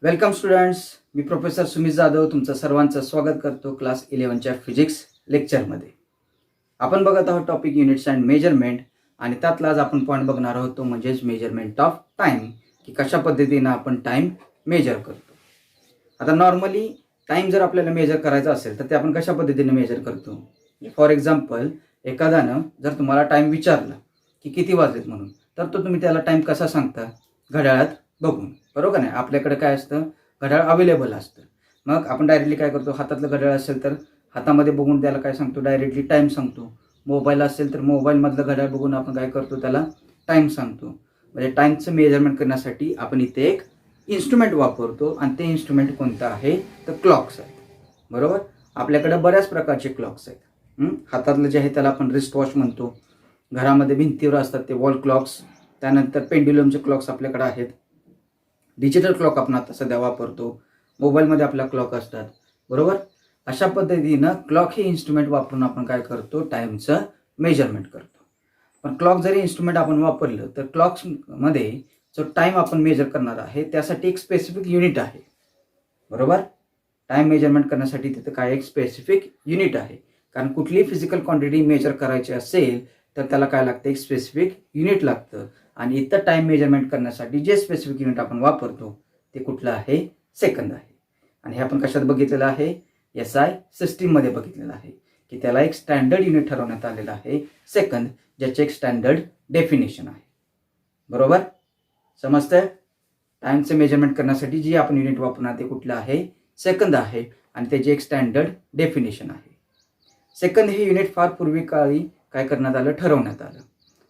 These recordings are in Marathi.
Welcome students. मी प्रोफेसर सुमित जाधव तुमचं सर्वांचं स्वागत करतो क्लास 11च्या फिजिक्स लेक्चरमध्ये. आपण बघत आहोत टॉपिक युनिट्स अँड मेजरमेंट आणि त्यातला आज आपण पॉईंट बघणार आहोत तो म्हणजेच मेजरमेंट ऑफ टाईम, की कशा पद्धतीनं आपण टाईम मेजर करतो. आता नॉर्मली टाईम जर आपल्याला मेजर करायचा असेल तर ते आपण कशा पद्धतीने मेजर करतो. फॉर एक्झाम्पल, एखाद्यानं जर तुम्हाला टाईम विचारला की किती वाजलेत म्हणून, तर तो तुम्ही त्याला टाईम कसा सांगता? घड्याळात बघून, बरोबर नाही? आपल्याकडे काय असतं, घड्याळ अवेलेबल असतं. मग आपण डायरेक्टली काय करतो, हातातलं घड्याळ असेल तर हातामध्ये बघून त्याला काय सांगतो, डायरेक्टली टाईम सांगतो. मोबाईल असेल तर मोबाईलमधलं घड्याळ बघून आपण काय करतो, त्याला टाईम सांगतो. म्हणजे टाईमचं मेजरमेंट करण्यासाठी आपण इथे एक इन्स्ट्रुमेंट वापरतो आणि ते इन्स्ट्रुमेंट कोणतं आहे तर क्लॉक्स आहेत. बरोबर, आपल्याकडे बऱ्याच प्रकारचे क्लॉक्स आहेत. हातातलं जे आहे त्याला आपण रिस्ट वॉच म्हणतो. घरामध्ये भिंतीवर असतात ते वॉल क्लॉक्स. त्यानंतर पेंड्युलमचे क्लॉक्स आपल्याकडे आहेत. डिजिटल क्लॉक आपण आता सध्या वापरतो. मोबाईलमध्ये आपल्या क्लॉक असतात. बरोबर, अशा पद्धतीनं क्लॉक हे इन्स्ट्रुमेंट वापरून आपण काय करतो, टाईमचं मेजरमेंट करतो. पण क्लॉक जरी इन्स्ट्रुमेंट आपण वापरलं तर क्लॉक्समध्ये जो टाईम आपण मेजर करणार आहे त्यासाठी एक स्पेसिफिक युनिट आहे. बरोबर, टाईम मेजरमेंट करण्यासाठी तिथं काय एक स्पेसिफिक युनिट आहे. कारण कुठलीही फिजिकल क्वांटिटी मेजर करायची असेल तर त्याला काय लागतं, एक स्पेसिफिक युनिट लागतं. आणि इथं टाईम मेजरमेंट करण्यासाठी जे स्पेसिफिक युनिट आपण वापरतो ते कुठलं आहे, सेकंद आहे. आणि हे आपण कशात बघितलेलं आहे, SI सिस्टीममध्ये बघितलेलं आहे की त्याला एक स्टँडर्ड युनिट ठरवण्यात आलेलं आहे सेकंद, ज्याचे एक स्टँडर्ड डेफिनेशन आहे. बरोबर, समजतंय? टाईमचं मेजरमेंट करण्यासाठी जी आपण युनिट वापरणार ते कुठलं आहे, सेकंद आहे. आणि त्याची एक स्टँडर्ड डेफिनेशन आहे. सेकंद हे युनिट फार पूर्वी काळी काय करण्यात आलं, ठरवण्यात आलं.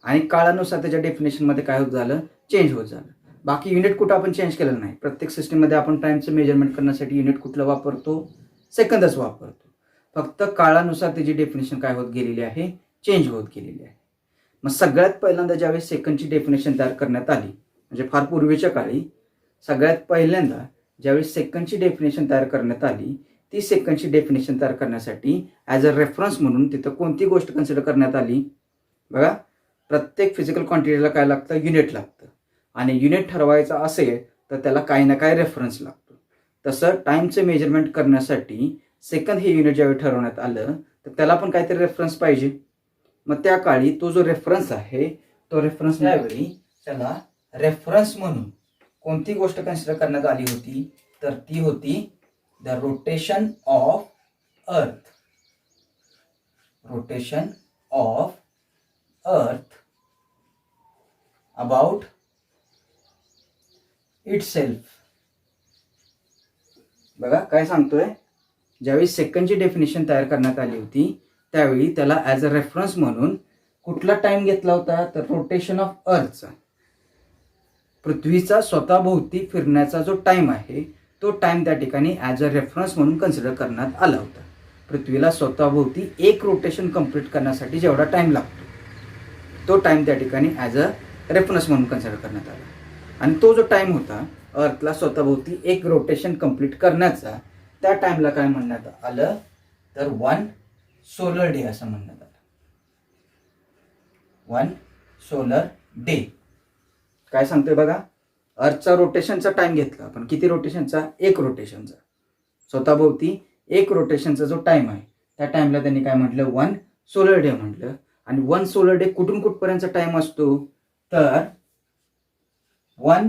आणि काळानुसार त्याच्या डेफिनेशनमध्ये काय होत झालं, चेंज होत झालं. बाकी युनिट कुठं आपण चेंज केलेलं नाही. प्रत्येक सिस्टीममध्ये आपण टाईमचं मेजरमेंट करण्यासाठी युनिट कुठलं वापरतो, सेकंदच वापरतो. फक्त काळानुसार त्याची डेफिनेशन काय होत गेलेली आहे, चेंज होत गेलेली आहे. मग सगळ्यात पहिल्यांदा ज्यावेळेस सेकंडची डेफिनेशन तयार करण्यात आली, म्हणजे फार पूर्वीच्या काळी सगळ्यात पहिल्यांदा ज्यावेळेस सेकंडची डेफिनेशन तयार करण्यात आली, ती सेकंडची डेफिनेशन तयार करण्यासाठी ॲज अ रेफरन्स म्हणून तिथं कोणती गोष्ट कन्सिडर करण्यात आली? बघा, प्रत्येक फिजिकल क्वांटिटीला काय लागतं, युनिट लागतं. आणि युनिट ठरवायचा असेल तर त्याला काही ना काही रेफरन्स लागतो. तसं टाईमचं मेजरमेंट करण्यासाठी सेकंद हे युनिट ज्यावेळी ठरवण्यात आलं तर त्याला पण काहीतरी रेफरन्स पाहिजे. मग त्या काळी तो जो रेफरन्स आहे तो रेफरन्स त्यावेळी त्याला रेफरन्स म्हणून कोणती गोष्ट कन्सिडर करण्यात आली होती तर ती होती the rotation of earth. Rotation of earth about itself. बघा काय सांगतोय, ज्यावेळी सेकंडची डेफिनेशन तयार करण्यात आली होती त्यावेळी त्याला ॲज अ रेफरन्स म्हणून कुठला टाइम घेतला होता तर रोटेशन ऑफ अर्थचा, पृथ्वीचा स्वतःभोवती फिरण्याचा जो टाइम आहे तो टाइम त्या ठिकाणी ॲज अ रेफरन्स म्हणून कन्सिडर करण्यात आला होता. पृथ्वीला स्वतःभोवती एक रोटेशन कंप्लीट करण्यासाठी जेवढा टाइम लागतो तो टाइम त्या ठिकाणी ॲज अ रेफरन्स म्हणून कन्सिडर करण्यात आला. आणि तो जो टाइम होता अर्थला स्वतःभोवती एक रोटेशन कंप्लीट करण्याचा, त्या टाइमला काय म्हणण्यात आलं तर 1 सोलर डे असं म्हणण्यात आलं. 1 सोलर डे. काय सांगतोय बघा, अर्थचा रोटेशनचा टाइम घेतला आपण, किती रोटेशनचा, एक रोटेशनचा. स्वतःभोवती एक रोटेशनचा जो टाइम आहे त्या टाइमला त्यांनी काय म्हटलं, 1 सोलर डे म्हटलं. आणि 1 सोलर डे कुठून कुठपर्यंतचा टाइम असतो तर 1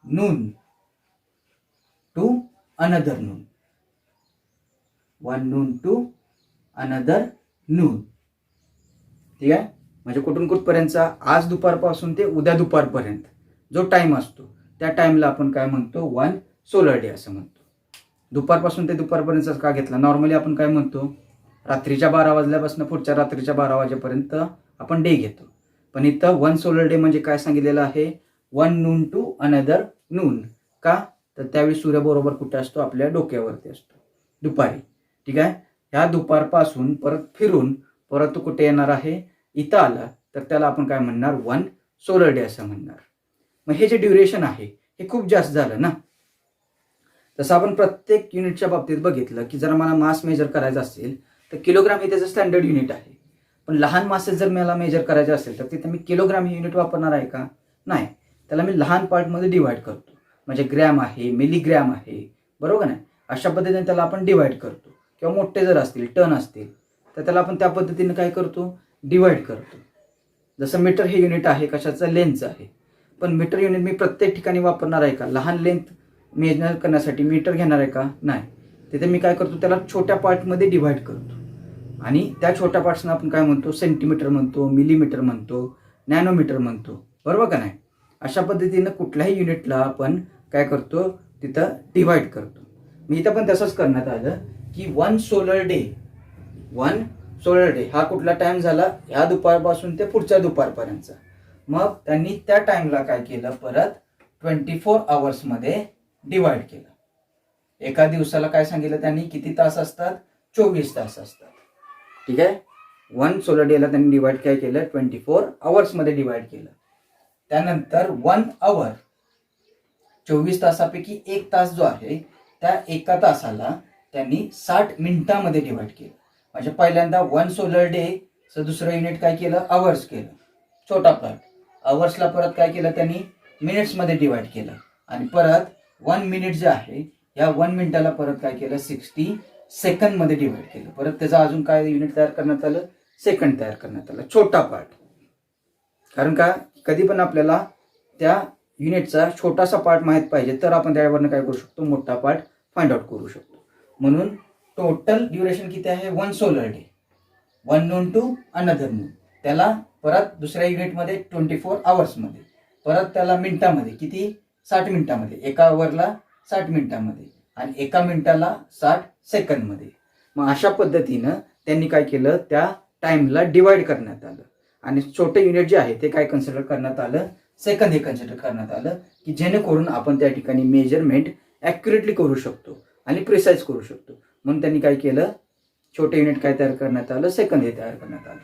noon to another noon. 1 noon to another noon. ठीक आहे, म्हणजे कुठून कुठपर्यंतचा, आज दुपारपासून ते उद्या दुपारपर्यंत जो टाइम असतो त्या टाइमला आपण काय म्हणतो, 1 सोलर डे असं म्हणतो. दुपारपासून ते दुपारपर्यंतचा का घेतला, नॉर्मली आपण काय म्हणतो, रात्रीच्या 12 वाजल्यापासून पुढच्या रात्रीच्या 12 वाजेपर्यंत आपण डे घेतो. पण इथं 1 सोलर डे म्हणजे काय सांगितलेलं आहे, 1 नून टू अनदर नून. का तर त्यावेळी सूर्य बरोबर कुठे असतो, आपल्या डोक्यावरती असतो, दुपारी. ठीक आहे, ह्या दुपारपासून परत फिरून परत तो कुठे येणार आहे, इथं आला तर त्याला आपण काय म्हणणार, 1 सोलर डे असं म्हणणार. मग हे जे ड्युरेशन आहे हे खूप जास्त झालं ना. तसं आपण प्रत्येक युनिटच्या बाबतीत बघितलं की जर मला मास मेजर करायचा असेल तर किलोग्राम हे त्याचं स्टँडर्ड युनिट आहे. पण लहान मासेस जर मला मेजर करायचे असेल तर तिथे मी किलोग्राम हे युनिट वापरणार आहे का, नाही. त्याला मी लहान पार्टमध्ये डिवाइड करतो. म्हणजे ग्रॅम आहे, मिलीग्रॅम आहे, बरोबर नाही. अशा पद्धतीने त्याला आपण डिवाइड करतो. किंवा मोठे जर असतील, टन असतील, तर त्याला आपण त्या पद्धतीने काय करतो, डिवाइड करतो. जसं मीटर हे युनिट आहे कशाचं, लेंथचं आहे. पण मीटर युनिट मी प्रत्येक ठिकाणी वापरणार आहे का? लहान लेंथ मेजर करण्यासाठी मीटर घेणार आहे का? नाही. तिथे मी काय करतो, त्याला छोट्या पार्टमध्ये डिवाइड करतो. आणि त्या छोट्या पार्ट्सना आपण काय म्हणतो, सेंटीमीटर म्हणतो, मिलीमीटर म्हणतो, नॅनोमीटर म्हणतो, बरोबर का नाही. अशा पद्धतीनं कुठल्याही युनिटला आपण काय करतो, तिथं डिवाइड करतो. मी इथं पण तसंच करण्यात आलं की 1 सोलर डे हा कुठला टाइम झाला, ह्या दुपारपासून ते पुढच्या दुपारपर्यंतचा. मग त्यांनी त्या टाइमला काय केलं, परत 24 आवर्समध्ये डिवाइड केलं. एका दिवसाला काय सांगितलं त्यांनी, किती तास असतात, 24 तास असतात. ठीक आहे. 1 सोलर डेला त्यांनी डिवाइड काय केलं, 24 आवर्समध्ये डिवाइड केलं. त्यानंतर 1 आवर 24 तासापैकी 1 तास जो आहे, त्या एका तासाला त्यांनी 60 मिनिटांमध्ये डिवाइड केलं. म्हणजे पहिल्यांदा 1 सोलर डेचं दुसरं युनिट काय केलं, आवर्स केलं, छोटा पार्ट. आवर्सला परत काय केलं त्यांनी, मिनिट्समध्ये डिवाइड केलं. आणि परत 1 मिनिट जे आहे, या 1 मिनिटाला परत काय केलं, 60 सेकंदमध्ये डिवाइड केलं. परत त्याचं अजून काय युनिट तयार करण्यात आलं, सेकंड तयार करण्यात आलं, छोटा पार्ट. कारण का, कधी पण आपल्याला त्या युनिटचा छोटासा पार्ट माहीत पाहिजे, तर आपण त्यावरनं काय करू शकतो, मोठा पार्ट फाइंड आउट करू शकतो. म्हणून टोटल ड्युरेशन किती आहे, 1 solar day, 1 noon to another noon. त्याला परत दुसऱ्या युनिटमध्ये 24 आवर्समध्ये, परत त्याला मिनिटामध्ये किती, 60 मिनिटामध्ये. एका आवरला 60 मिनिटामध्ये आणि एका मिनिटाला 60 सेकंदमध्ये. मग अशा पद्धतीनं त्यांनी काय केलं, त्या टाइमला डिवाइड करण्यात आलं. आणि छोटे युनिट जे आहे ते काय कन्सिडर करण्यात आलं, सेकंद हे कन्सिडर करण्यात आलं, की जेणेकरून आपण त्या ठिकाणी मेजरमेंट ॲक्युरेटली करू शकतो आणि प्रिसाईज करू शकतो. म्हणून त्यांनी काय केलं, छोटे युनिट काय तयार करण्यात आलं, सेकंद हे तयार करण्यात आलं.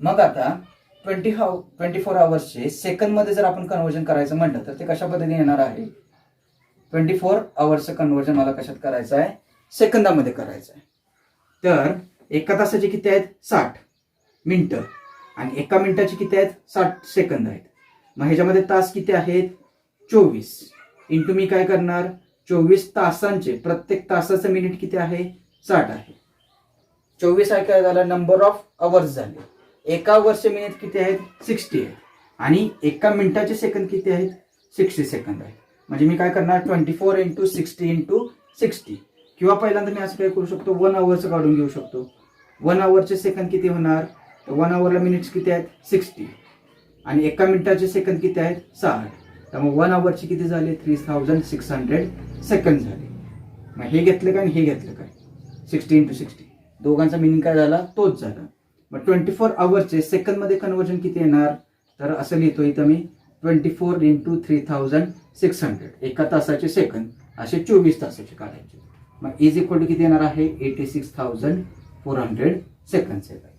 मग आता 24 आवर्सचे सेकंदमध्ये जर आपण कन्व्हर्जन करायचं म्हटलं, तर ते कशा पद्धतीने येणार आहे, 24 आवर्सचं कन्व्हर्जन मला कशात करायचं आहे, सेकंदामध्ये करायचं आहे. तर एका तासाचे किती आहेत, 60 मिनिटं. आणि एका मिनिटाचे किती आहेत, 60 सेकंद आहेत. मग ह्याच्यामध्ये तास किती आहेत, 24. इंटू मी काय करणार, 24 तासांचे, प्रत्येक तासाचं मिनिट किती आहे, 60 आहे. 24 आहे काय झाला, नंबर ऑफ आवर्स झाले. एका आवर्सचे मिनिट किती आहेत, 60 आहेत. आणि एका मिनिटाचे सेकंद किती आहेत, 60 सेकंद आहेत. म्हणजे मी काय करणार, 24 इंटू 60 इंटू 60. किंवा पहिल्यांदा मी असं काय करू शकतो, 1 आवर्सचं काढून घेऊ शकतो. 1 आवरचे सेकंद किती होणार, तर 1 आवरला मिनिट्स किती आहेत, 60. आणि एका मिनिटाचे सेकंद किती आहेत, 60. त्यामुळे 1 आवरचे किती झाले, 3600 सेकंद झाले. मग हे घेतलं काय आणि हे घेतलं काय, 60 इंटू 60, दोघांचा मिनिंग काय झाला, तोच झाला. मग 24 आवर्सचे सेकंदमध्ये कन्व्हर्जन किती येणार, तर असं लिहितो इथं मी, 24 इंटू 3600, एका तासाचे सेकंद असे 24 तासाचे काढायचे. मग इज इक्वल टू किती येणार आहे, 86,400 सेकंड्स येतात.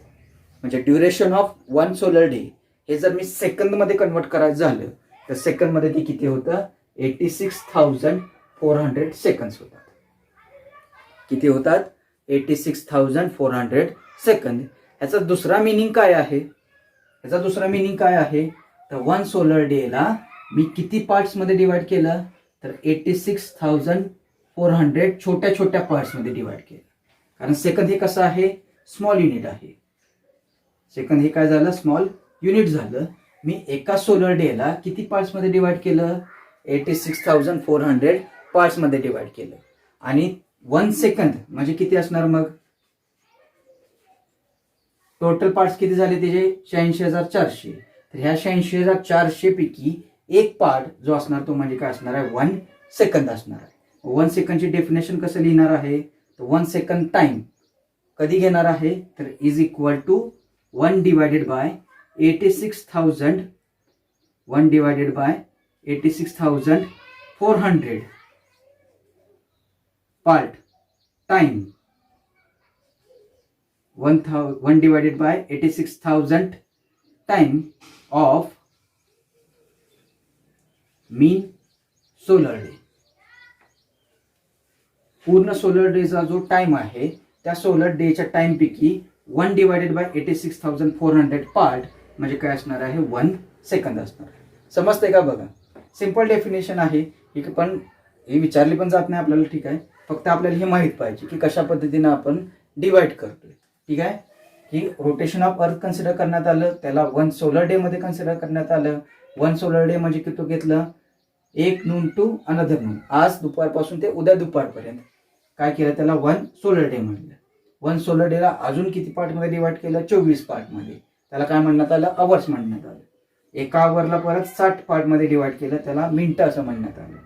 म्हणजे ड्युरेशन ऑफ 1 सोलर डे हे जर मी सेकंदमध्ये कन्वर्ट करायचं झालं, तर सेकंदमध्ये ते किती होतं, 86,400 सेकंड्स होतात. किती होतात, 86,400 सेकंद. ह्याचा दुसरा मिनिंग काय आहे, तर 1 सोलर डेला मी किती पार्ट्समध्ये डिवाइड केलं, तर 86,400 छोट्या छोट्या पार्ट्समध्ये डिवाइड केलं. कारण सेकंद हे कसं आहे, स्मॉल युनिट आहे. सेकंद हे काय झालं, स्मॉल युनिट झालं. मी एका सोलर डेला किती पार्ट्समध्ये डिवाइड केलं, 86,400 पार्ट्समध्ये डिवाइड केलं. आणि 1 सेकंद म्हणजे किती असणार, मग टोटल पार्ट्स किती झाले त्याचे, 86,400. तर ह्या 86,400 पैकी एक पार्ट जो असणार तो म्हणजे काय असणार आहे, 1 सेकंद असणार आहे. 1 सेकंडची डेफिनेशन कसं लिहिणार आहे, तर 1 सेकंड टाइम कधी घेणार आहे, तर is equal to 1 divided by 86,000, 1 divided by 86,400 part time, 1 divided by 86,000 time of mean solar day. पूर्ण सोलर डेचा जो टाइम आहे, त्या सोलर डेच्या टाइम पैकी 1 डिवायडेड बाय 86,400 पार्ट म्हणजे काय असणार आहे, 1 सेकंद असणार आहे. समजते का, बघा सिंपल डेफिनेशन आहे ठीक आहे, पण ही विचारली पण जात नाही आपल्याला. ठीक आहे, फक्त आपल्याला हे माहीत पाहिजे की कशा पद्धतीनं आपण डिवाइड करतोय. ठीक आहे, की रोटेशन ऑफ अर्थ कन्सिडर करण्यात आलं, त्याला 1 सोलर डे मध्ये कन्सिडर करण्यात आलं. 1 सोलर डे म्हणजे किती घेतलं, 1 नून टू अनदर नून, आज दुपारपासून ते उद्या दुपारपर्यंत काय केलं, त्याला 1 सोलर डे म्हणलं. 1 सोलर डेला अजून किती पार्टमध्ये डिवाइड केलं, 24 पार्टमध्ये. त्याला काय म्हणण्यात आलं, अवर्स म्हणण्यात आलं. एका अवरला परत 60 पार्टमध्ये डिवाइड केलं, त्याला मिनिटं असं म्हणण्यात आलं.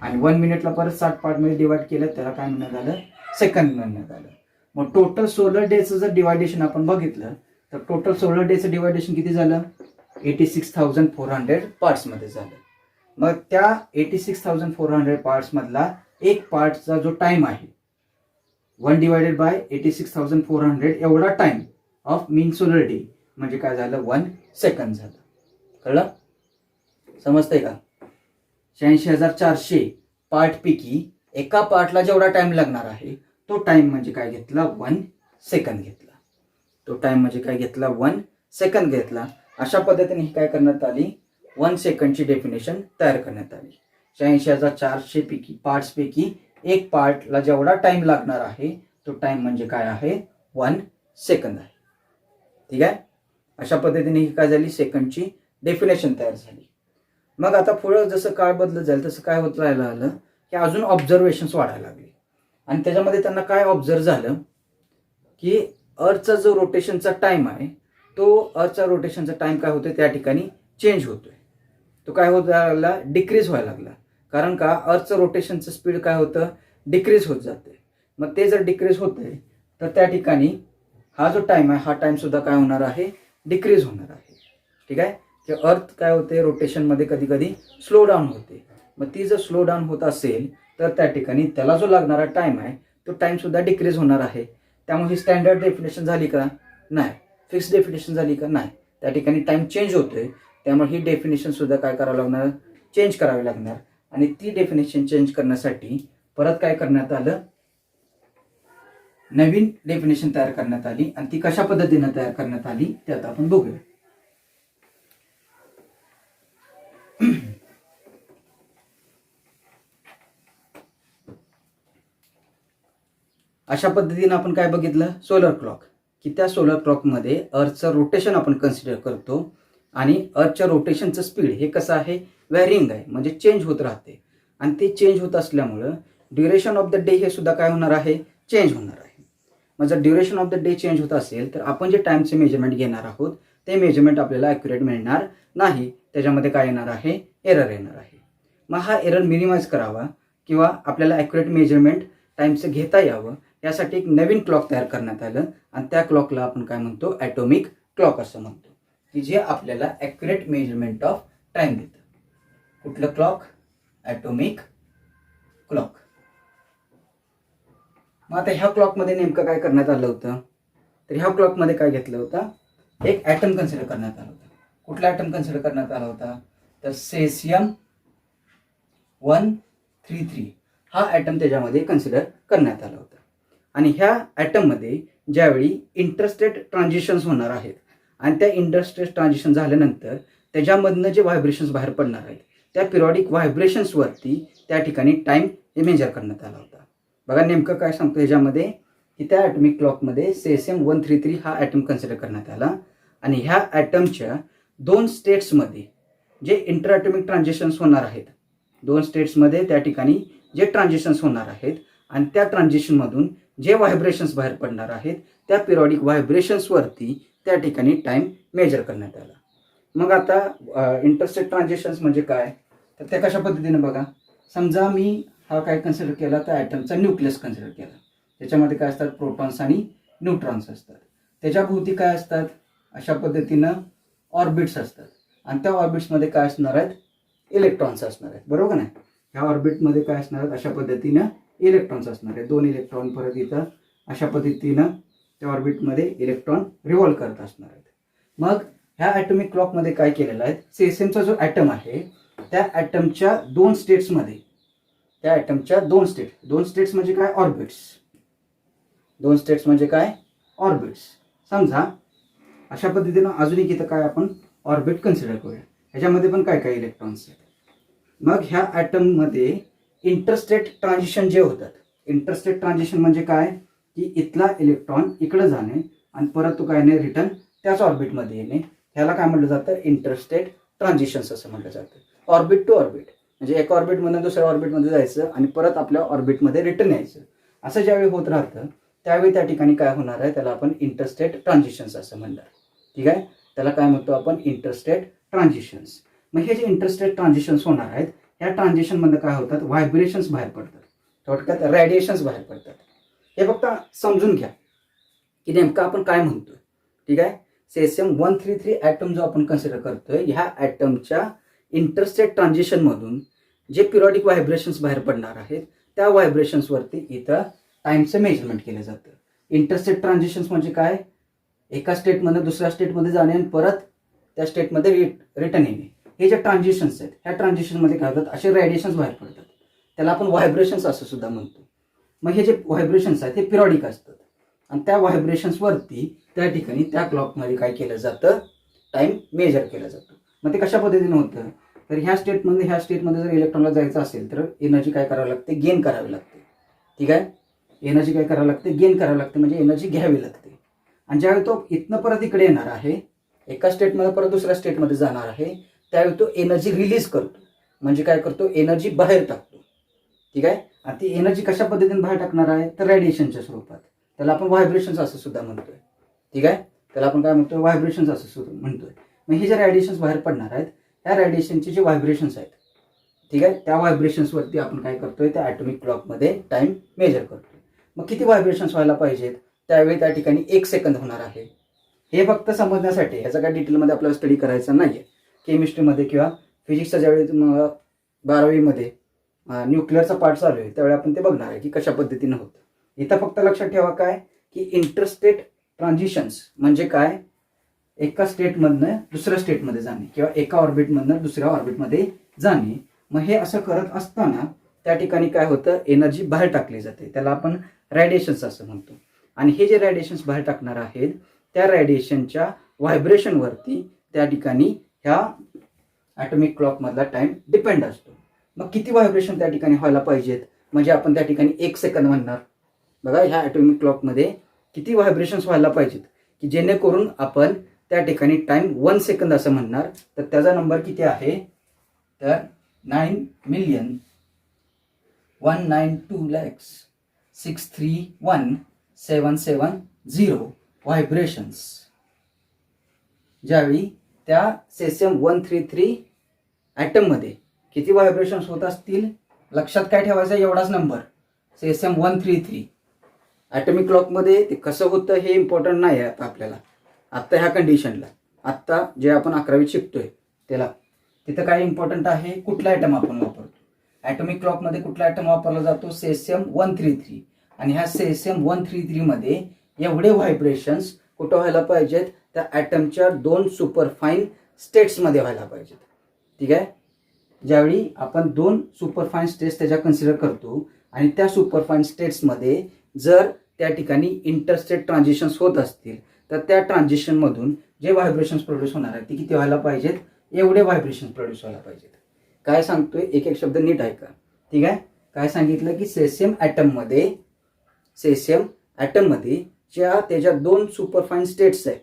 आणि 1 मिनिटला परत 60 पार्टमध्ये डिवाइड केलं, त्याला काय म्हणण्यात आलं, सेकंद म्हणण्यात आलं. मग टोटल सोलर डेचं जर डिवायडेशन आपण बघितलं तर टोटल सोलर डेचं डिवायडेशन किती झालं, 86,400 पार्ट्समध्ये झालं. मग त्या 86,400 पार्ट्समधला एक पार्टचा जो टाइम आहे 1 डिवायडेड बाय 86,400 एवढा time of mean solar day म्हणजे काय झालं, 1 सेकंद झालं. कळलं, समजतंय का. 86,400 पार्टपैकी एका पार्टला जेवढा टाइम लागणार आहे तो टाइम म्हणजे काय घेतला, 1 सेकंद घेतला. तो टाइम म्हणजे काय घेतला, 1 सेकंद घेतला. अशा पद्धतीने ही काय करण्यात आली, 1 सेकंडची डेफिनेशन तयार करण्यात आली. 86,400 पैकी पार्ट्सपैकी एक पार्टला जेवढा टाइम लागणार आहे तो टाइम म्हणजे काय आहे, 1 सेकंद आहे. ठीक आहे, अशा पद्धतीने ही काय झाली, सेकंडची डेफिनेशन तयार झाली. मग आता पुढं जसं काळ बदलत जाईल तसं काय होत राहायला आलं की अजून ऑब्झर्वेशन्स वाढायला लागले. आणि त्याच्यामध्ये त्यांना काय ऑब्झर्व झालं की अर्थचा जो रोटेशनचा टाइम आहे तो अर्थचा रोटेशनचा टाइम काय होतोय, त्या ठिकाणी चेंज होतोय. तो काय होत लागला, डिक्रीज व्हायला लागला. कारण का, अर्थचं रोटेशनचं स्पीड काय होतं, डिक्रीज होत जाते. मग ते जर डिक्रीज होतंय तर त्या ठिकाणी हा जो टाइम आहे हा टाइम सुद्धा काय होणार आहे, डिक्रीज होणार आहे. ठीक आहे, की अर्थ काय होते, रोटेशनमध्ये कधी कधी स्लो डाऊन होते. मग ती जर स्लो डाऊन होत असेल तर त्या ठिकाणी त्याला जो लागणारा टाइम आहे तो टाइम सुद्धा डिक्रीज होणार आहे. त्यामुळे ही स्टँडर्ड डेफिनेशन झाली का, नाही. फिक्स डेफिनेशन झाली का, नाही. त्या ठिकाणी टाइम चेंज होतोय, त्यामुळे ही डेफिनेशन सुद्धा काय करावं लागणार, चेंज करावी लागणार. आणि ती डेफिनेशन चेंज करण्यासाठी परत काय करण्यात आलं, नवीन डेफिनेशन तयार करण्यात आली. आणि ती कशा पद्धतीने तयार करण्यात आली ते आता आपण बघूया. अशा पद्धतीने आपण काय बघितलं, सोलर क्लॉक, की त्या सोलर क्लॉकमध्ये अर्थचं रोटेशन आपण कन्सिडर करतो. आणि अर्थच्या रोटेशनचं स्पीड हे कसं आहे, व्हॅरिंग आहे, म्हणजे चेंज होत राहते. आणि ते चेंज होत असल्यामुळं ड्युरेशन ऑफ द डे हे सुद्धा काय होणार आहे, चेंज होणार आहे. मग जर duration of the day change होत असेल तर आपण जे टाइमचे मेजरमेंट घेणार आहोत ते मेजरमेंट आपल्याला ॲक्युरेट मिळणार नाही. त्याच्यामध्ये काय येणार आहे, एरर येणार आहे. मग हा एरर मिनिमाइज करावा किंवा आपल्याला ॲक्युरेट मेजरमेंट टाइमचं घेता यावं यासाठी एक नवीन क्लॉक तयार करण्यात आलं. आणि त्या क्लॉकला आपण काय म्हणतो, ॲटॉमिक क्लॉक असं म्हणतो, की जे आपल्याला ॲक्युरेट मेजरमेंट ऑफ टाइम देतं. कुठलं क्लॉक, ॲटॉमिक क्लॉक. मग आता ह्या क्लॉकमध्ये नेमकं काय करण्यात आलं होतं, तर ह्या क्लॉकमध्ये काय घेतलं होतं, एक ॲटम कन्सिडर करण्यात आला होता. कुठला ॲटम कन्सिडर करण्यात आला होता, तर सेसियम 133 हा ॲटम त्याच्यामध्ये कन्सिडर करण्यात आला होता. आणि ह्या ॲटममध्ये ज्यावेळी इंटरस्टेट ट्रान्झिशन्स होणार आहेत आणि त्या इंटरस्टेट ट्रान्झिशन झाल्यानंतर त्याच्यामधनं जे व्हायब्रेशन्स बाहेर पडणार आहेत त्या पिरियॉडिक व्हायब्रेशन्सवरती त्या ठिकाणी टाइम हे मेजर करण्यात आला होता. बघा नेमकं काय सांगतो ह्याच्यामध्ये, की त्या ॲटॉमिक क्लॉकमध्ये सेसियम 133 हा ॲटम कन्सिडर करण्यात आला. आणि ह्या ॲटमच्या 2 स्टेट्समध्ये जे इंटर ॲटॉमिक ट्रान्झिशन्स होणार आहेत, 2 स्टेट्समध्ये त्या ठिकाणी जे ट्रान्झिशन्स होणार आहेत आणि त्या ट्रान्झिशनमधून जे व्हायब्रेशन्स बाहेर पडणार आहेत त्या पिरियॉडिक व्हायब्रेशन्सवरती त्या ठिकाणी टाइम मेजर करण्यात आला. मग आता इंटरस्टेट ट्रान्झिशन्स म्हणजे काय, तर त्या कशा पद्धतीने बघा, समजा मी हा काय कन्सिडर केला, तर ॲटमचा न्यूक्लियस कन्सिडर केला. त्याच्यामध्ये काय असतात, प्रोटॉन्स आणि न्यूट्रॉन्स असतात. त्याच्या भोवती काय असतात, अशा पद्धतीनं ऑर्बिट्स असतात. आणि त्या ऑर्बिट्समध्ये काय असणार आहेत, इलेक्ट्रॉन्स असणार आहेत, बरोबर नाही. ह्या ऑर्बिटमध्ये काय असणार आहेत, अशा पद्धतीनं इलेक्ट्रॉन्स असणार आहेत. 2 इलेक्ट्रॉन परत इथं अशा पद्धतीनं त्या ऑर्बिटमध्ये इलेक्ट्रॉन रिव्हॉल्व करत असणार आहेत. मग ह्या ॲटॉमिक क्लॉकमध्ये काय केलेलं आहे, सेसियमचा जो ॲटम आहे त्या ॲटमच्या 2 स्टेट्समध्ये, त्या ॲटमच्या 2 स्टेट्स म्हणजे काय, ऑर्बिट्स. 2 स्टेट्स म्हणजे काय, ऑर्बिट्स. समजा अशा पद्धतीनं अजून एक इथं काय आपण ऑर्बिट कन्सिडर करूया. ह्याच्यामध्ये पण काय काय इलेक्ट्रॉन्स आहेत. मग ह्या ॲटममध्ये इंटरस्टेट ट्रान्झिशन जे होतात, इंटरस्टेट ट्रान्झिशन म्हणजे काय की इथला इलेक्ट्रॉन इकडे जाणे आणि परत तो काय नाही रिटर्न त्याच ऑर्बिटमध्ये येणे, ह्याला काय म्हटलं जातं इंटरस्टेट ट्रान्झिशन्स असं म्हटलं जातं. ऑर्बिट टू ऑर्बिट म्हणजे एका ऑर्बिटमधून दुसऱ्या ऑर्बिटमध्ये जायचं आणि परत आपल्या ऑर्बिटमध्ये रिटर्न यायचं, असं ज्यावेळी होत राहतं त्यावेळी त्या ठिकाणी काय होणार आहे त्याला आपण इंटरस्टेट ट्रान्झिशन्स असं म्हणणार. ठीक आहे, त्याला काय म्हणतो आपण इंटरस्टेट ट्रान्झिशन्स. मग हे जे इंटरस्टेट ट्रान्झिशन्स होणार आहेत ह्या ट्रान्झिशनमध्ये काय होतात व्हायब्रेशन्स बाहेर पडतात, थोडक्यात रेडिएशन्स बाहेर पडतात. हे फक्त समजून घ्या की नेमकं आपण काय म्हणतोय. ठीक आहे, cesium-133 ॲटम जो आपण कन्सिडर करतोय ह्या ॲटमच्या इंटरस्टेट ट्रान्झिशनमधून जे पिरियॉडिक व्हायब्रेशन्स बाहेर पडणार आहेत त्या व्हायब्रेशन्सवरती इथं टाइमचं मेजरमेंट केलं जातं. इंटरस्टेट ट्रान्झिशन्स म्हणजे काय, एका स्टेटमध्ये दुसऱ्या स्टेटमध्ये जाणे आणि परत त्या स्टेटमध्ये रिटर्न येणे, हे जे ट्रान्झिशन्स आहेत ह्या ट्रान्झिशनमध्ये काय होतात असे रेडिएशन्स बाहेर पडतात, त्याला आपण व्हायब्रेशन्स असं सुद्धा म्हणतो. मग हे जे व्हायब्रेशन्स आहेत हे पिरियॉडिक असतात आणि त्या व्हायब्रेशन्सवरती त्या ठिकाणी त्या क्लॉकमध्ये काय केलं जातं टाइम मेजर केला जातो. मग ते कशा पद्धतीने होतं तर ह्या स्टेटमध्ये जर इलेक्ट्रॉनला जायचं असेल तर एनर्जी काय करावी लागते गेन करावी लागते. ठीक आहे, एनर्जी काय करावं लागते गेन करावं लागते म्हणजे एनर्जी घ्यावी लागते. आणि ज्यावेळी तो इथनं परत इकडे येणार आहे एका स्टेटमध्ये परत दुसऱ्या स्टेटमध्ये जाणार आहे त्यावेळी तो एनर्जी रिलीज करतो म्हणजे काय करतो एनर्जी बाहेर टाकतो. ठीक आहे, आणि ती एनर्जी कशा पद्धतीने बाहेर टाकणार आहे तर रेडिएशनच्या स्वरूपात, त्याला आपण व्हायब्रेशन्स असं सुद्धा म्हणतोय. ठीक आहे, त्याला आपण काय म्हणतोय व्हायब्रेशन्स असं सुद्धा म्हणतोय. मग हे जे रेडिएशन्स बाहेर पडणार आहेत ह्या रेडिएशनचे जे व्हायब्रेशन्स आहेत ठीक आहे त्या व्हायब्रेशन्सवरती आपण काय करतोय त्या ॲटॉमिक क्लॉकमध्ये टाइम मेजर करतोय. मग किती व्हायब्रेशन्स व्हायला पाहिजेत त्यावेळी त्या ठिकाणी 1 सेकंद होणार आहे. हे फक्त समजण्यासाठी, ह्याचा काय डिटेलमध्ये आपल्याला स्टडी करायचा नाही आहे. केमिस्ट्रीमध्ये किंवा फिजिक्सच्या ज्यावेळी 12वीमध्ये न्यूक्लिअरचा पार्ट चालू आहे त्यावेळी आपण ते बघणार आहे की कशा पद्धतीनं होतं. इथं फक्त लक्षात ठेवा काय की इंटरस्टेट ट्रान्झिशन्स म्हणजे काय, एका स्टेटमधनं दुसऱ्या स्टेटमध्ये जाणे किंवा एका ऑर्बिटमधनं दुसऱ्या ऑर्बिटमध्ये जाणे. मग हे असं करत असताना त्या ठिकाणी काय होतं एनर्जी बाहेर टाकली जाते, त्याला आपण रेडिएशन्स असं म्हणतो. आणि हे जे रेडिएशन्स बाहेर टाकणार आहेत त्या रेडिएशनच्या व्हायब्रेशनवरती त्या ठिकाणी ह्या ॲटॉमिक क्लॉकमधला टाइम डिपेंड असतो. मग किती व्हायब्रेशन त्या ठिकाणी व्हायला पाहिजेत म्हणजे आपण त्या ठिकाणी 1 सेकंद म्हणणार. बघा ह्या ॲटॉमिक क्लॉकमध्ये किती व्हायब्रेशन्स व्हायला पाहिजेत की जेणेकरून आपण त्या ठिकाणी टाइम 1 सेकंद असं म्हणणार. तर त्याचा नंबर किती आहे तर 9,192,631,770 व्हायब्रेशन्स ज्यावेळी त्या cesium-133 ॲटममध्ये किती व्हायब्रेशन्स होत असतील लक्षात काय ठेवायचं एवढाच नंबर cesium-133 ॲटॉमिक क्लॉकमध्ये ते कसं होतं हे इम्पॉर्टंट नाही आहे आपल्याला आत्ता ह्या कंडिशनला. आत्ता जे आपण 11वीत शिकतोय त्याला तिथं काय इम्पॉर्टंट आहे कुठला ॲटम आपण वापरतो. ॲटॉमिक क्लॉकमध्ये कुठला ॲटम वापरला जातो cesium-133 आणि ह्या cesium-133 मध्ये एवढे व्हायब्रेशन्स कुठं व्हायला पाहिजेत त्या ॲटमच्या 2 सुपरफाईन स्टेट्समध्ये व्हायला पाहिजेत. ठीक आहे, ज्यावेळी आपण 2 सुपरफाईन स्टेट्स त्याच्या कन्सिडर करतो आणि त्या सुपरफाईन स्टेट्समध्ये जर त्या ठिकाणी इंटरस्टेट ट्रान्झिशन्स होत असतील तर त्या ट्रान्झिशनमधून जे व्हायब्रेशन्स प्रोड्यूस होणार आहेत ते किती व्हायला पाहिजेत एवढे व्हायब्रेशन्स प्रोड्यूस व्हायला पाहिजेत. काय सांगतोय एक एक शब्द नीट ऐका. ठीक आहे, काय सांगितलं की सेसियम ॲटममध्ये ज्या त्याच्या 2 सुपरफाईन स्टेट्स आहेत.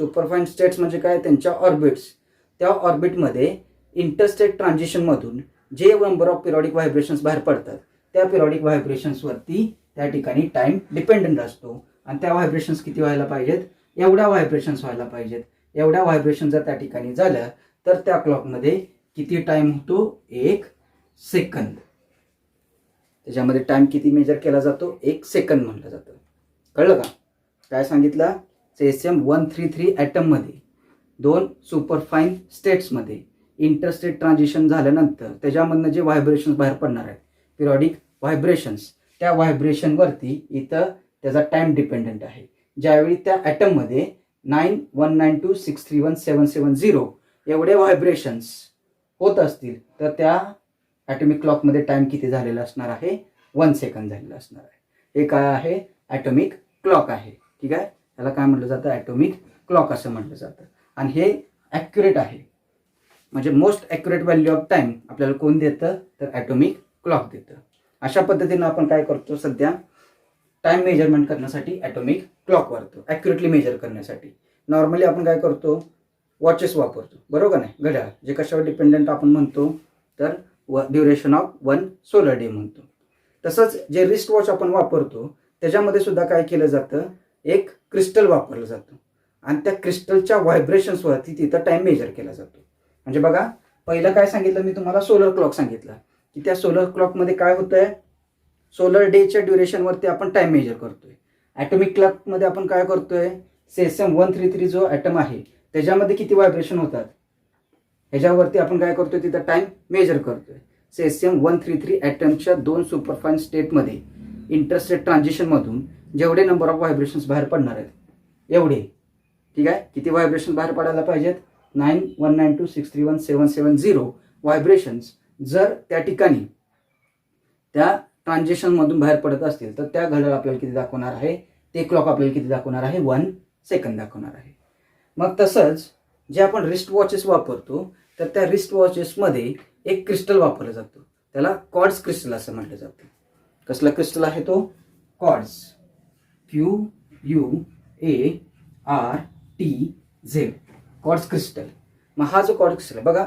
सुपरफाईन स्टेट्स म्हणजे काय त्यांच्या ऑर्बिट्स, त्या ऑर्बिटमध्ये इंटरस्टेट ट्रान्झिशनमधून जे नंबर ऑफ पिरियॉडिक व्हायब्रेशन्स बाहेर पडतात त्या पिरियॉडिक व्हायब्रेशन्सवरती त्या ठिकाणी टाइम डिपेंडंट असतो. आणि त्या व्हायब्रेशन्स किती व्हायला पाहिजेत एवढ्या व्हायब्रेशन्स व्हायला पाहिजेत. एवढ्या व्हायब्रेशन जर त्या ठिकाणी झाल्या तर त्या क्लॉकमध्ये किती टाइम होतो 1 सेकंद. त्याच्यामध्ये टाइम किती मेजर केला जातो 1 सेकंद म्हटलं जातं. कळलं का काय सांगितलं cesium-133 ॲटममध्ये 2 सुपरफाईन स्टेट्समध्ये इंटरस्टेट ट्रान्झिशन झाल्यानंतर त्याच्यामधनं जे व्हायब्रेशन्स बाहेर पडणार आहेत पिरियॉडिक व्हायब्रेशन्स त्या व्हायब्रेशनवरती इथं त्याचा टाइम डिपेंडंट आहे. ज्यावेळी त्या ॲटममध्ये 9,192,631,770 एवढे व्हायब्रेशन्स होत असतील तर त्या ॲटॉमिक क्लॉकमध्ये टाइम किती झालेला असणार आहे 1 सेकंद झालेला असणार आहे. हे काय आहे ॲटॉमिक क्लॉक आहे. ठीक आहे, त्याला काय म्हटलं जातं ॲटॉमिक क्लॉक असं म्हटलं जातं आणि हे ॲक्युरेट आहे. म्हणजे most accurate value of time आपल्याला कोण देतं, तर ॲटॉमिक क्लॉक देतं. अशा पद्धतीनं आपण काय करतो, सध्या टाइम मेजरमेंट करण्यासाठी ॲटॉमिक क्लॉक वापरतो ॲक्युरेटली मेजर करण्यासाठी. नॉर्मली आपण काय करतो, वॉचेस वापरतो, बरोबर नाही, घड्याळ, जे कशावर डिपेंडंट आपण म्हणतो, तर ड्युरेशन ऑफ 1 सोलर डे म्हणतो. तसंच जे रिस्ट वॉच आपण वापरतो त्याच्यामध्ये सुद्धा काय केलं जातं, एक क्रिस्टल वापरलं जातं आणि त्या क्रिस्टलच्या व्हायब्रेशन्सवरती तिथं टाइम मेजर केला जातो. म्हणजे बघा, पहिलं काय सांगितलं मी तुम्हाला, सोलर क्लॉक सांगितलं, की त्या सोलर क्लॉकमध्ये काय होतंय, सोलर डेच्या ड्युरेशनवरती आपण टाइम मेजर करतोय. ॲटॉमिक क्लॉकमध्ये आपण काय करतोय, सेसियम 133 जो ॲटम आहे त्याच्यामध्ये किती व्हायब्रेशन होतात ह्याच्यावरती आपण काय करतोय, तिथं टाइम मेजर करतोय. सेसियम 133 ॲटमच्या 2 सुपरफाईन स्टेटमध्ये इंटरस्टेट ट्रान्झिशनमधून जेवढे नंबर ऑफ व्हायब्रेशन्स बाहेर पडणार आहेत एवढे, ठीक आहे. किती व्हायब्रेशन बाहेर पडायला पाहिजेत, 9192631770 व्हायब्रेशन्स जर त्या ठिकाणी त्या ट्रान्झिशनमधून बाहेर पडत असतील तर त्या घड्याळ आपल्याला किती दाखवणार आहे, ते क्लॉक आपल्याला किती दाखवणार आहे, 1 सेकंद दाखवणार आहे. मग तसंच जे आपण रिस्ट वॉचेस वापरतो तर त्या रिस्ट वॉचेसमध्ये एक क्रिस्टल वापरलं जातं, त्याला क्वार्ट्ज क्रिस्टल असं म्हटलं जातं. कसला क्रिस्टल आहे तो, क्वार्ट्ज, QUARTZ, क्वार्ट्ज क्रिस्टल. मग हा जो क्वार्ट्ज क्रिस्टल बघा,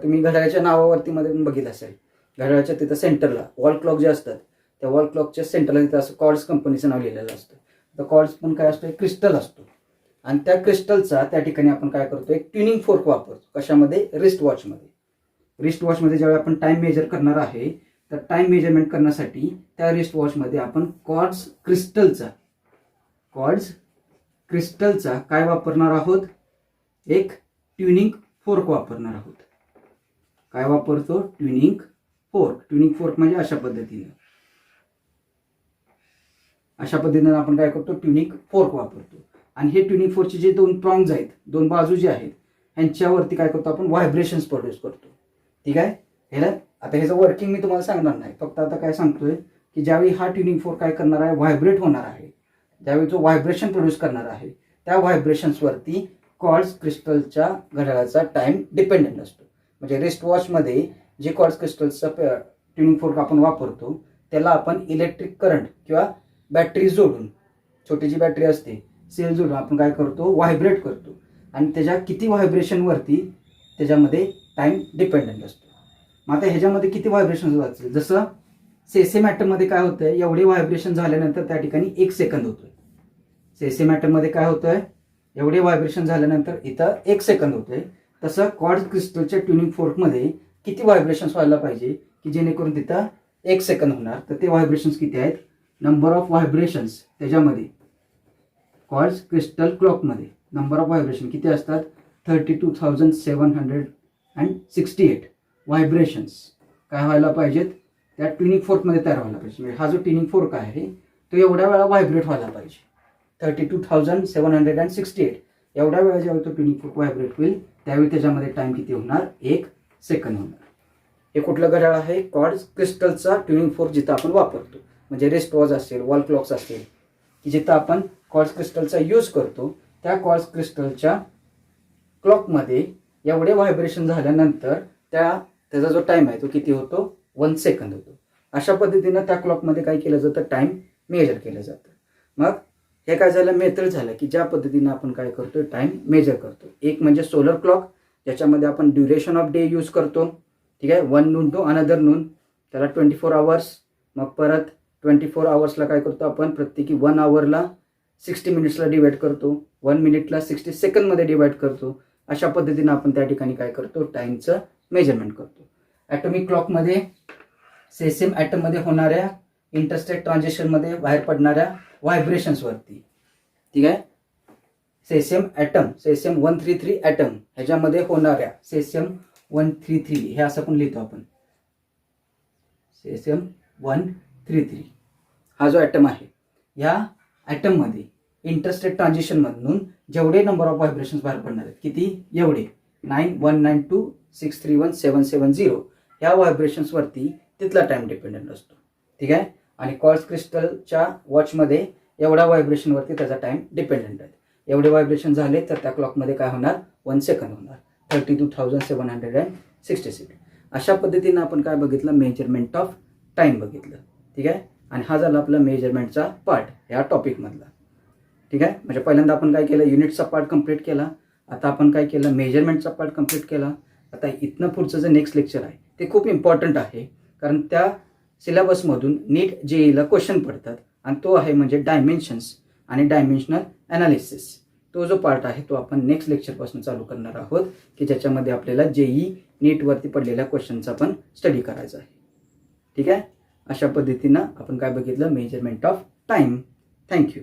तुम्ही घड्याळाच्या नावावरती मध्ये बघितलं असेल, घड्याळाच्या तिथं सेंटरला वॉल क्लॉक जे असतात त्या वॉल क्लॉकच्या सेंटरला तिथं असं क्वार्ट्ज कंपनीचं नाव लिहिलेलं असतं. तर क्वार्ट्ज पण काय असतो, एक क्रिस्टल असतो आणि त्या क्रिस्टलचा त्या ठिकाणी आपण काय करतो, एक ट्युनिंग फोर्क वापरतो. कशामध्ये, रिस्ट वॉचमध्ये. रिस्ट वॉचमध्ये ज्यावेळी आपण टाइम मेजर करणार आहे तर टाइम मेजरमेंट करण्यासाठी त्या रिस्ट वॉचमध्ये आपण क्वार्ट्ज क्रिस्टलचा काय वापरणार आहोत, एक ट्युनिंग फोर्क वापरणार आहोत. काय वापरतो, ट्युनिंग फोर्क. ट्युनिंग फोर्क म्हणजे अशा पद्धतीनं आपण काय करतो, ट्युनिंग फोर्क वापरतो. आणि हे ट्युनिंग फोर्कचे जे 2 प्रॉंग्ज आहेत, 2 बाजू जे आहेत, ह्यांच्यावरती काय करतो आपण, व्हायब्रेशन्स प्रोड्यूस करतो, ठीक आहे. आता ह्याचं वर्किंग मी तुम्हाला सांगणार नाही, फक्त आता काय सांगतोय की ज्यावेळी हा ट्युनिंग फोर्क काय करणार आहे, व्हायब्रेट होणार आहे, ज्यावेळी जो व्हायब्रेशन प्रोड्यूस करणार आहे त्या व्हायब्रेशन्सवरती क्वार्ट्ज क्रिस्टलच्या घड्याळाचा टाइम डिपेंडंट असतो. म्हणजे रिस्ट वॉचमध्ये जे क्वार्ट्ज क्रिस्टलचा ट्युनिंग फोर्क आपण वापरतो त्याला आपण इलेक्ट्रिक करंट किंवा बॅटरी जोडून, छोटी जी बॅटरी असते सेल जोडून आपण काय करतो, व्हायब्रेट करतो आणि त्याच्या किती व्हायब्रेशनवरती त्याच्यामध्ये टाइम डिपेंडंट असतो. मग आता ह्याच्यामध्ये किती व्हायब्रेशन असतील, जसं सेसियम ॲटममध्ये काय होतंय, एवढे व्हायब्रेशन झाल्यानंतर त्या ठिकाणी 1 सेकंद होतोय. सेसियम ॲटममध्ये काय होतंय, एवढे व्हायब्रेशन झाल्यानंतर इथं 1 सेकंद होतोय. तसं क्वार्ट्ज क्रिस्टलच्या ट्युनिंग फोर्कमध्ये किती व्हायब्रेशन्स व्हायला पाहिजे की जेणेकरून तिथं 1 सेकंद होणार, तर ते व्हायब्रेशन्स किती आहेत, नंबर ऑफ व्हायब्रेशन्स त्याच्यामध्ये क्वार्ट्ज क्रिस्टल क्लॉकमध्ये नंबर ऑफ व्हायब्रेशन किती असतात, 32,768 व्हायब्रेशन्स काय व्हायला पाहिजेत, त्या ट्युनिंग फोर्कमध्ये तयार व्हायला पाहिजे. म्हणजे हा जो ट्युनिंग फोर्क आहे तो एवढ्या वेळा व्हायब्रेट व्हायला पाहिजे. 32,768 एवढ्या वेळा जेव्हा तो ट्युनिंग फोर्क व्हायब्रेट होईल त्यावेळी त्याच्यामध्ये टाइम किती होणार, 1 सेकंद होणार. हे कुठलं घड्याळ आहे, क्वार्ट्ज क्रिस्टलचा ट्युनिंग फोर्क जिथं आपण वापरतो. म्हणजे रिस्ट वॉच असेल, वॉल क्लॉक्स असतील की जिथं आपण क्वार्ट्ज क्रिस्टलचा यूज करतो, त्या क्वार्ट्ज क्रिस्टलच्या क्लॉकमध्ये एवढे व्हायब्रेशन झाल्यानंतर त्याचा जो टाइम आहे तो किती होतो, 1 सेकंद होतो. अशा पद्धतीनं त्या क्लॉकमध्ये काय केलं जातं, टाइम मेजर केलं जातं. मग हे काय झालं, मेथड झालं की ज्या पद्धतीनं आपण काय करतो, टाइम मेजर करतो. एक म्हणजे सोलर क्लॉक, ज्याच्यामध्ये आपण ड्युरेशन ऑफ डे यूज करतो, ठीक आहे. 1 नून टू अनदर नून, त्याला 24 आवर्स. मग परत 24 आवर्सला काय करतो आपण, प्रत्येकी 1 आवरला 60 मिनिट्सला डिवाइड करतो, 1 मिनिटला 60 सेकंदमध्ये डिवाइड करतो. अशा पद्धतीनं आपण त्या ठिकाणी काय करतो, टाइमचं मेजरमेंट करतो. ॲटॉमिक क्लॉकमध्ये सेसियम ॲटममध्ये होणाऱ्या इंटरस्टेट ट्रान्झिशनमध्ये बाहेर पडणाऱ्या व्हायब्रेशन्सवरती, ठीक आहे. सेसियम 133 ॲटम ह्याच्यामध्ये होणाऱ्या सेसियम 133 हे असं पण लिहितो आपण, सेसियम 133 हा जो ॲटम आहे, ह्या ॲटममध्ये इंटरस्टेट ट्रान्झिशनमधून जेवढे नंबर ऑफ व्हायब्रेशन्स बाहेर पडणार आहेत, किती, एवढे 9192631770 ह्या व्हायब्रेशन्सवरती तिथला टाइम डिपेंडंट असतो, ठीक आहे. आणि क्वार्ट्ज क्रिस्टलच्या वॉचमध्ये एवढ्या व्हायब्रेशनवरती त्याचा टाइम डिपेंडंट आहे. एवढे व्हायब्रेशन झाले तर त्या क्लॉकमध्ये काय होणार, 1 सेकंद होणार. 32,766. अशा पद्धतीनं आपण काय बघितलं, मेजरमेंट ऑफ टाईम बघितलं. ठीक आहे. आणि हा झाला आपला मेजरमेंटचा पार्ट ह्या टॉपिकमधला. ठीक आहे. म्हणजे पहिल्यांदा आपण काय केलं, युनिटचा पार्ट कंप्लीट केला. आता आपण काय केलं, मेजरमेंटचा पार्ट कंप्लीट केला. आता इथनं पुढचं जे नेक्स्ट लेक्चर आहे ते खूप इम्पॉर्टंट आहे, कारण त्या सिलेबसमधून नीट JEEला क्वेश्चन पडतात आणि तो आहे म्हणजे डायमेन्शन्स आणि डायमेन्शनल ॲनालिसिस. तो जो पार्ट आहे तो आपण नेक्स्ट लेक्चरपासून चालू करणार आहोत, की ज्याच्यामध्ये आपल्याला JEE नीटवरती पडलेल्या क्वेश्चनचा पण स्टडी करायचा आहे. ठीक आहे. अशा पद्धतीनं आपण काय बघितलं, मेजरमेंट ऑफ टाईम. थँक्यू.